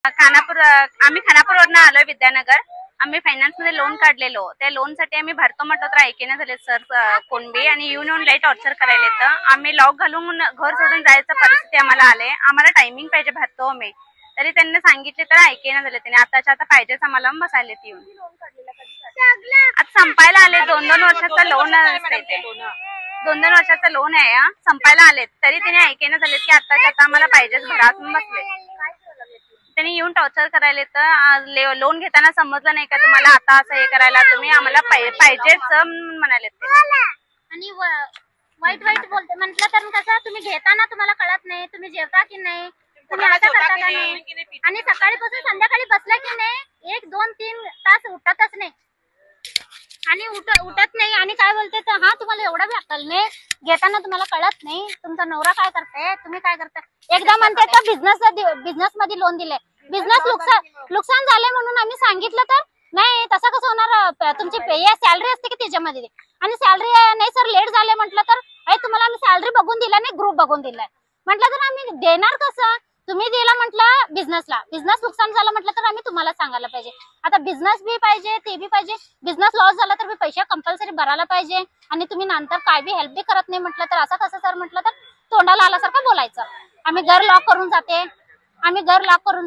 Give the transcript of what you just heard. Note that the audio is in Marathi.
आम्ही खानापूरवरून आलोय विद्यानगर. आम्ही फायनान्स मध्ये लोन काढलेलो. त्या लोन साठी आम्ही भरतो म्हटलं तर ऐकेना झाले सर कोणबी आणि येऊन लई टॉर्चर करायला येतं. आम्ही लॉक घालून घर सोडून जायचं परिस्थिती आम्हाला आले. आम्हाला टायमिंग पाहिजे भरतो आम्ही, तरी त्यांनी सांगितले तर ऐकेना झाले. त्यांनी आताच्या आता पाहिजेच आम्हाला बसायला येऊन. आता संपायला आले. 2-2 वर्षाचा लोन असते ते. 2-2 वर्षाचा लोन आहे. संपायला आलेत तरी त्यांनी ऐकेना झाले की आताच्या आता आम्हाला पाहिजेच भरा म्हणून बसले. त्यांनी येऊन टॉर्चर करायला तर लोन घेताना समजलं नाही का तुम्हाला आता असं हे करायला, तुम्ही आम्हाला पाहिजेच म्हणाले. आणि वाईट वाईट बोलते म्हटलं तर कसं, तुम्ही घेताना तुम्हाला कळत नाही, तुम्ही जेवता की नाही, तुम्ही आता करता का नाही, आणि सकाळीपासून संध्याकाळी बसला की नाही 1-2-3 तास उठतच नाही आणि उठत नाही. आणि काय बोलते तर हा तुम्हाला एवढा बी अक्कल नाही, घेताना तुम्हाला कळत नाही, तुमचा नवरा काय करताय, तुम्ही काय करताय. एकदा म्हणते तर बिझनेस मध्ये लोन दिले, बिझनेस नुकसान झाले म्हणून आम्ही सांगितलं तर नाही तसं कसं होणार, तुमची सॅलरी असते की त्याच्यामध्ये, आणि सॅलरी नाही सर लेट झाले म्हटलं तर तुम्हाला आम्ही सॅलरी बघून दिला नाही, ग्रुप बघून दिलाय म्हटलं तर आम्ही देणार कसं. तुम्ही दिला म्हटलं बिझनेस नुकसान झालं म्हटलं तर आम्ही तुम्हाला सांगायला पाहिजे. आता बिझनेस बी पाहिजे, ते बी पाहिजे. बिझनेस लॉस झाला तर पैसे कंपल्सरी भरायला पाहिजे, आणि तुम्ही नंतर काय बी हेल्प बी करत नाही म्हटलं तर असं कसं सर म्हटलं तर तोंडाला आल्यासारखं बोलायचं. आम्ही घर लॉक करून